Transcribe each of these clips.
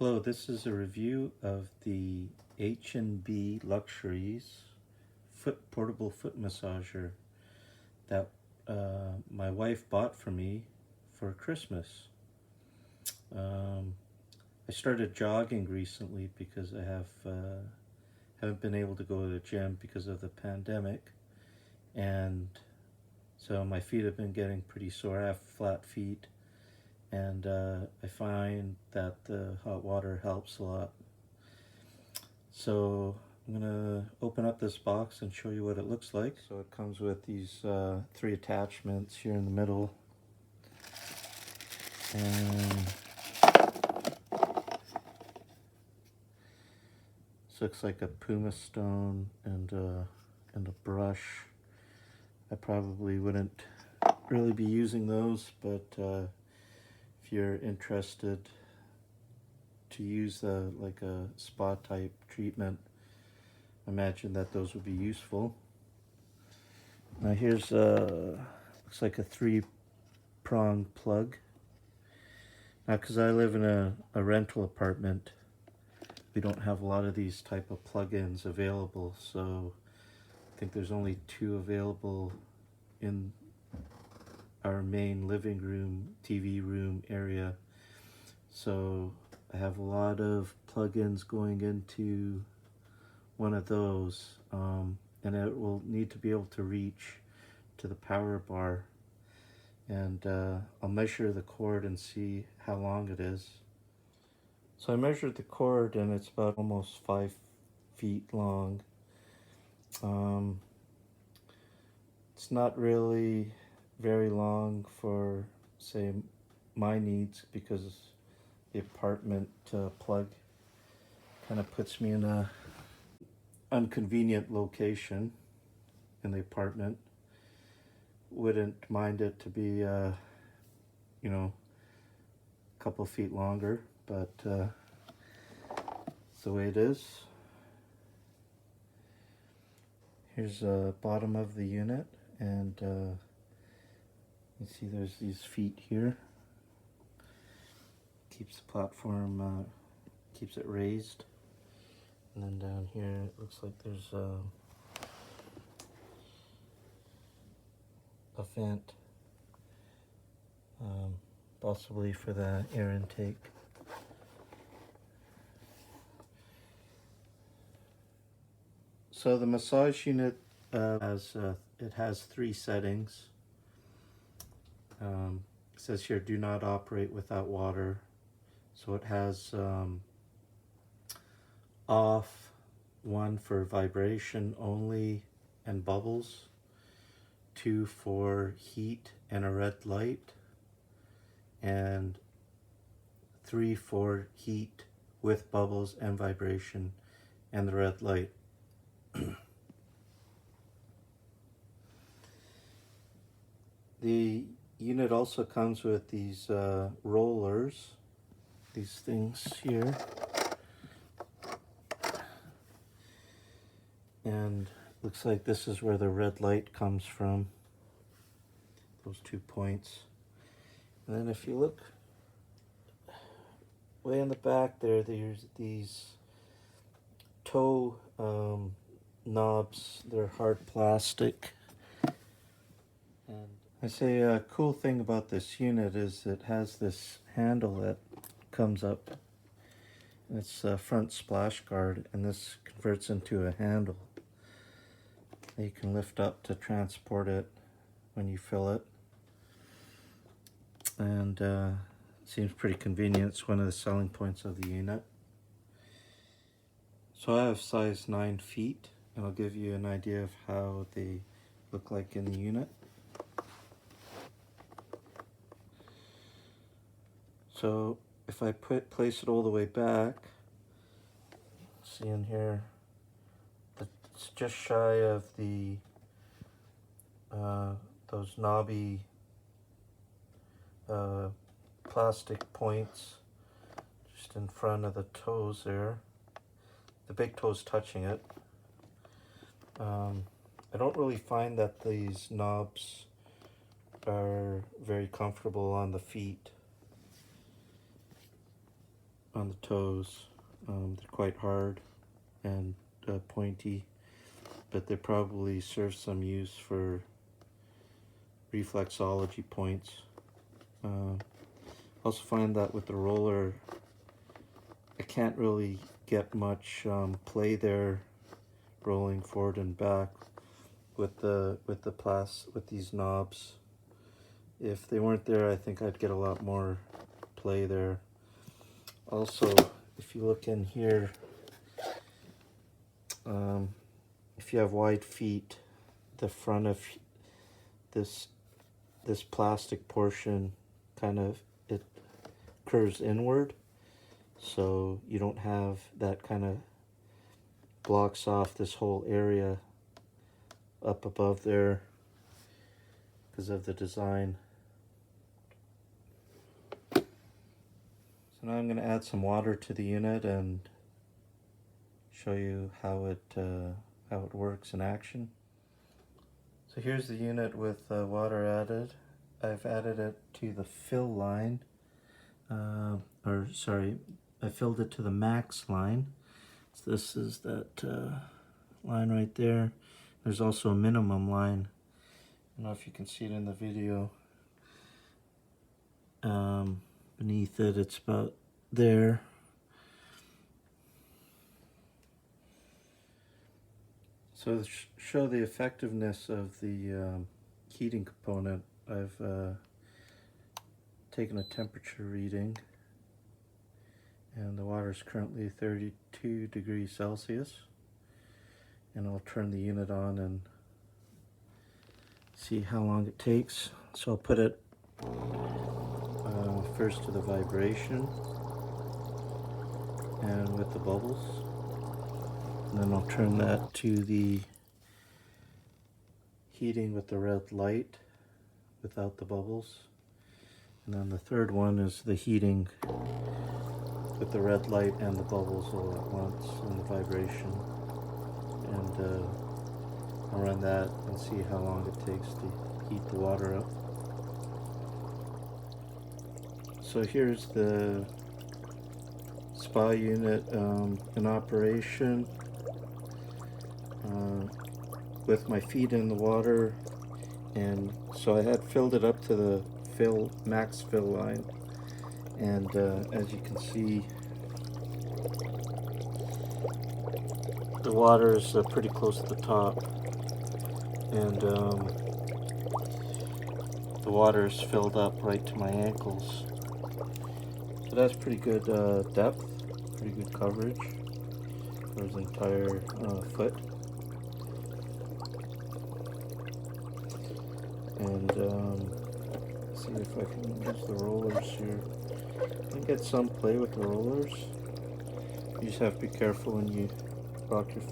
Hello, this is a review of the H&B Luxuries portable foot massager that my wife bought for me for Christmas. I started jogging recently because I haven't been able to go to the gym because of the pandemic, and so my feet have been getting pretty sore. I have flat feet, and I find that the hot water helps a lot. So I'm gonna open up this box and show you what it looks like. So it comes with these three attachments here in the middle, and this looks like a pumice stone and a brush. I probably wouldn't really be using those, but if you're interested to use like a spa type treatment, I imagine that those would be useful. Now here's looks like a 3-prong plug. Now, because I live in a rental apartment, we don't have a lot of these type of plug-ins available, so I think there's only 2 available in our main living room, TV room area. So I have a lot of plug-ins going into one of those, and it will need to be able to reach to the power bar, and I'll measure the cord and see how long it is. So I measured the cord, and it's about almost 5 feet long. It's not really very long for, say, my needs, because the apartment plug kind of puts me in a inconvenient location in the apartment. Wouldn't mind it to be a couple feet longer, but it's the way it is. Here's the bottom of the unit, and you see there's these feet here. Keeps the platform, keeps it raised. And then down here it looks like there's a vent, possibly for the air intake. So the massage unit has 3 settings. It says here, do not operate without water. So it has off, 1 for vibration only and bubbles, 2 for heat and a red light, and 3 for heat with bubbles and vibration and the red light. The unit also comes with these rollers, these things here, and looks like this is where the red light comes from, those 2 points. And then if you look way in the back there, there's these toe knobs. They're hard plastic. And I say a cool thing about this unit is it has this handle that comes up. It's a front splash guard, and this converts into a handle that you can lift up to transport it when you fill it. And it seems pretty convenient. It's one of the selling points of the unit. So I have size 9 feet, and I'll give you an idea of how they look like in the unit. So if I place it all the way back, see in here, it's just shy of the those knobby plastic points just in front of the toes there. The big toe's touching it. I don't really find that these knobs are very comfortable on the feet. on the toes. They're quite hard and pointy, but they probably serve some use for reflexology points. Also find that with the roller, I can't really get much play there, rolling forward and back with these knobs. If they weren't there, I think I'd get a lot more play there. Also, if you look in here, if you have wide feet, the front of this plastic portion kind of, it curves inward, so you don't have that kind of blocks off this whole area up above there because of the design. So now I'm going to add some water to the unit and show you how it works in action. So here's the unit with water added. I've added it to the fill line, I filled it to the max line. So this is that line right there. There's also a minimum line. I don't know if you can see it in the video. Beneath it, it's about there. So to show the effectiveness of the heating component, I've taken a temperature reading, and the water is currently 32 degrees Celsius. And I'll turn the unit on and see how long it takes. So I'll put it first to the vibration and with the bubbles, and then I'll turn that to the heating with the red light without the bubbles, and then the third one is the heating with the red light and the bubbles all at once and the vibration, and I'll run that and see how long it takes to heat the water up. So here's the spa unit in operation with my feet in the water, and so I had filled it up to the max fill line, and as you can see, the water is pretty close to the top, and the water is filled up right to my ankles. So that's pretty good depth, pretty good coverage for his entire foot. And see if I can use the rollers here. I can get some play with the rollers. You just have to be careful when you rock your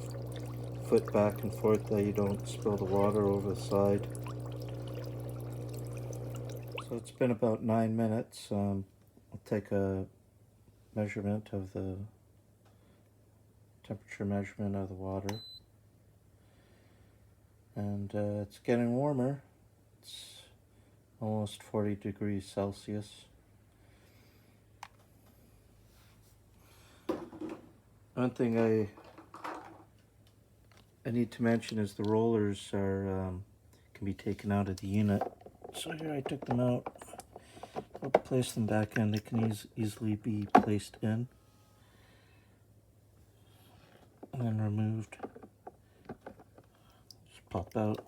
foot back and forth that you don't spill the water over the side. So it's been about 9 minutes. I'll take a measurement of the temperature measurement of the water, and it's getting warmer. It's almost 40 degrees Celsius. One thing I need to mention is the rollers are can be taken out of the unit. So here I took them out. I'll place them back in. They can easily be placed in and then removed. Just pop out.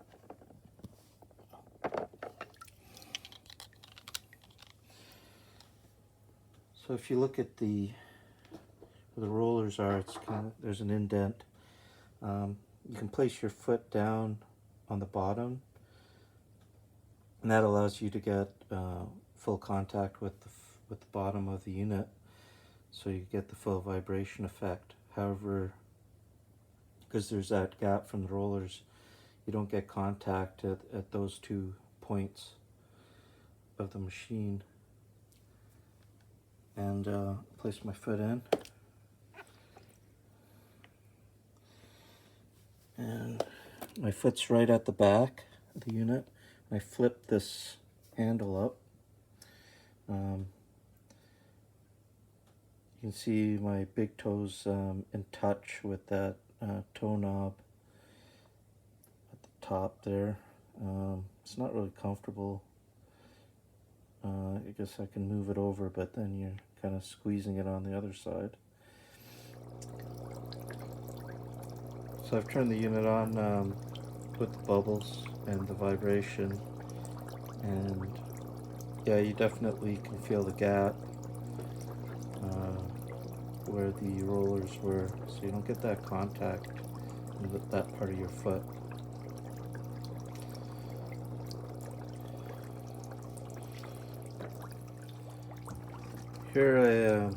So if you look at where the rollers are, it's there's an indent. You can place your foot down on the bottom, and that allows you to get full contact with the bottom of the unit, so you get the full vibration effect. However, because there's that gap from the rollers, you don't get contact at those 2 points of the machine. And place my foot in, and my foot's right at the back of the unit. I flip this handle up. You You can see my big toes in touch with that toe knob at the top there. It's not really comfortable. I guess I can move it over, but then you're kind of squeezing it on the other side. So I've turned the unit on with the bubbles and the vibration, and yeah, you definitely can feel the gap where the rollers were, so you don't get that contact with that part of your foot. Here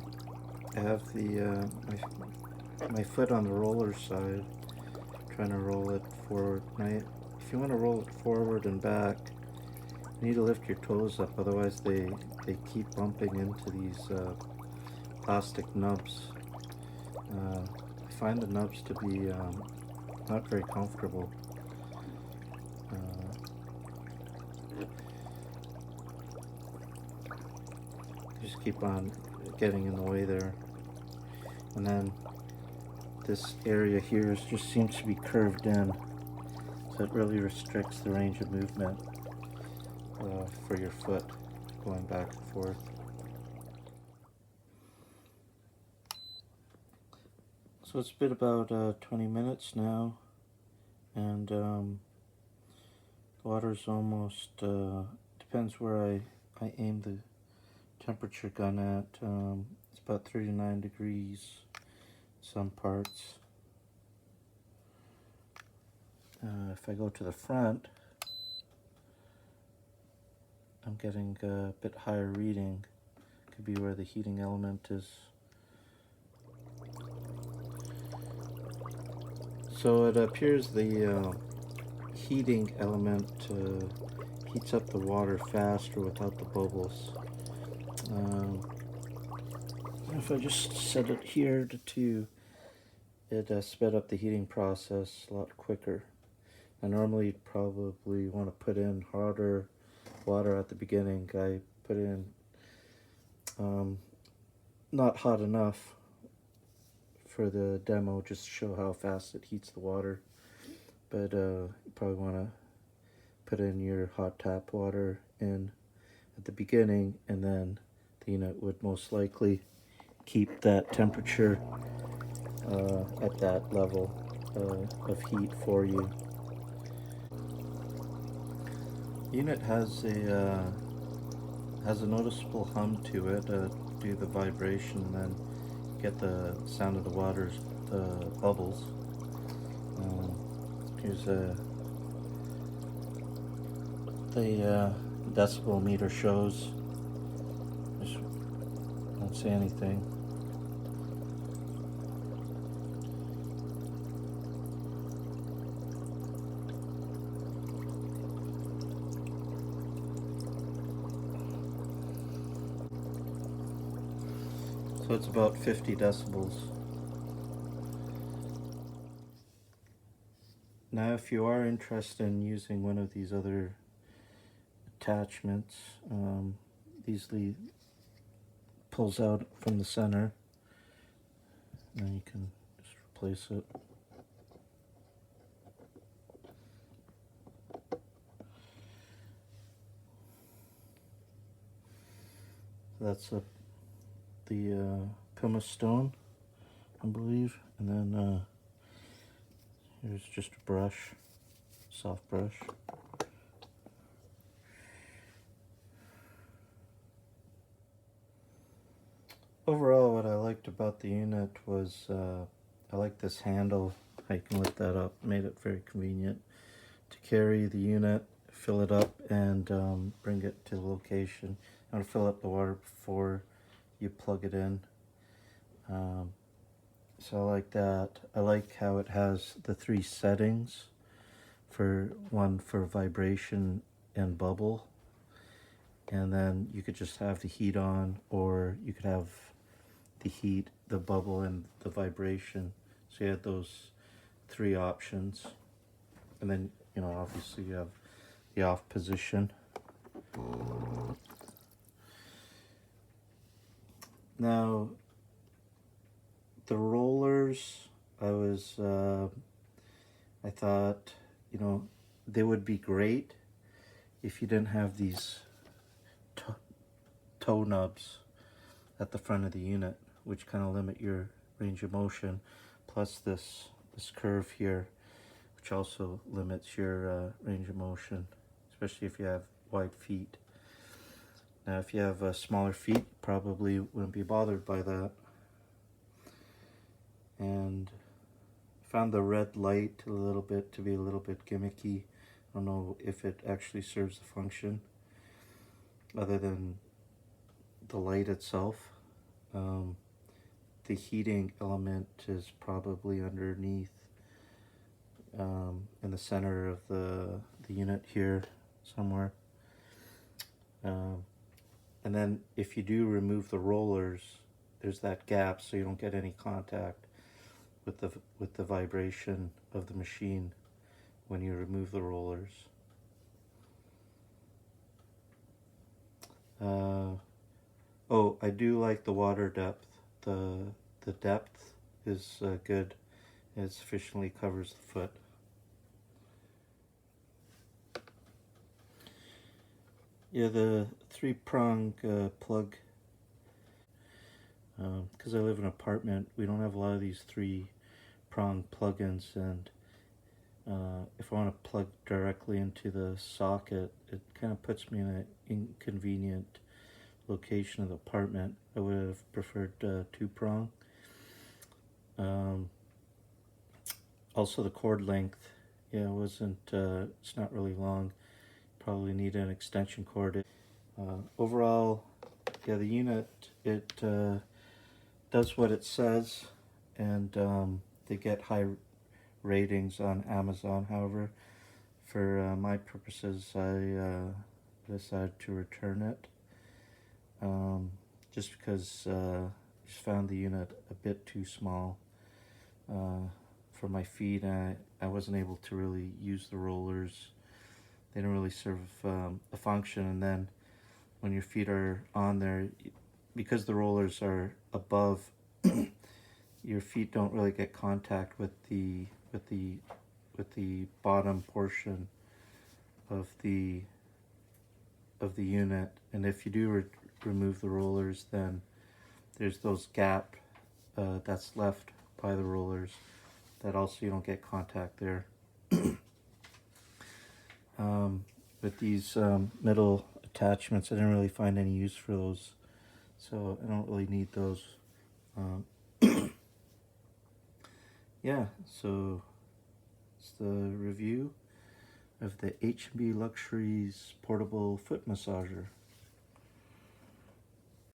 I have the my foot on the roller side, trying to roll it forward. Now, if you want to roll it forward and back, you need to lift your toes up, otherwise they keep bumping into these plastic nubs. I find the nubs to be not very comfortable. Just keep on getting in the way there. And then this area here just seems to be curved in, so it really restricts the range of movement for your foot going back and forth. So it's been about 20 minutes now, and the water's almost, depends where I aim the temperature gun at. It's about 39 degrees some parts. If I go to the front, I'm getting a bit higher reading. Could be where the heating element is. So it appears the heating element heats up the water faster without the bubbles. If I just set it here to 2, it sped up the heating process a lot quicker. I normally probably want to put in hotter water at the beginning. I put in not hot enough for the demo, just to show how fast it heats the water. But you probably want to put in your hot tap water in at the beginning, and then the unit would most likely keep that temperature at that level of heat for you. The unit has a noticeable hum to it due to the vibration, and then get the sound of the water's bubbles. Here's the decibel meter shows. Just won't say anything. So it's about 50 decibels. Now, if you are interested in using one of these other attachments, easily pulls out from the center, and then you can just replace it. That's the pumice stone, I believe, and then here's just a brush, soft brush. Overall, what I liked about the unit was I like this handle. I can lift that up, made it very convenient to carry the unit, fill it up, and bring it to the location. You want to fill up the water before you plug it in. So I like that. I like how it has the 3 settings, for one for vibration and bubble, and then you could just have the heat on, or you could have the heat, the bubble, and the vibration. So you had those 3 options, and then obviously you have the off position. Now, The rollers, I thought, you know, they would be great if you didn't have these toe nubs at the front of the unit, which kind of limit your range of motion, plus this curve here, which also limits your range of motion, especially if you have wide feet. Now, if you have smaller feet, probably wouldn't be bothered by that. And I found the red light to be a little bit gimmicky. I don't know if it actually serves the function other than the light itself. The heating element is probably underneath in the center of the unit here somewhere. And then if you do remove the rollers, there's that gap, so you don't get any contact with the vibration of the machine when you remove the rollers. Oh, I do like the water depth. The depth is good. It sufficiently covers the foot. Yeah, the 3-prong plug. Because I live in an apartment, we don't have a lot of these 3-prong plug-ins, and if I want to plug directly into the socket, it kind of puts me in an inconvenient location of the apartment. I would have preferred 2-prong. Also, the cord length, yeah, it's not really long. Probably need an extension cord. Overall, yeah, the unit, it does what it says, and they get high ratings on Amazon. However, for my purposes, I decided to return it, just because I just found the unit a bit too small for my feet, and I wasn't able to really use the rollers. They don't really serve a function. And then when your feet are on there, because the rollers are above, your feet don't really get contact with the bottom portion of the unit. And if you do remove the rollers, then there's those gap that's left by the rollers that also you don't get contact there. With these middle attachments, I didn't really find any use for those, so I don't really need those. Yeah, so it's the review of the H&B Luxuries portable foot massager.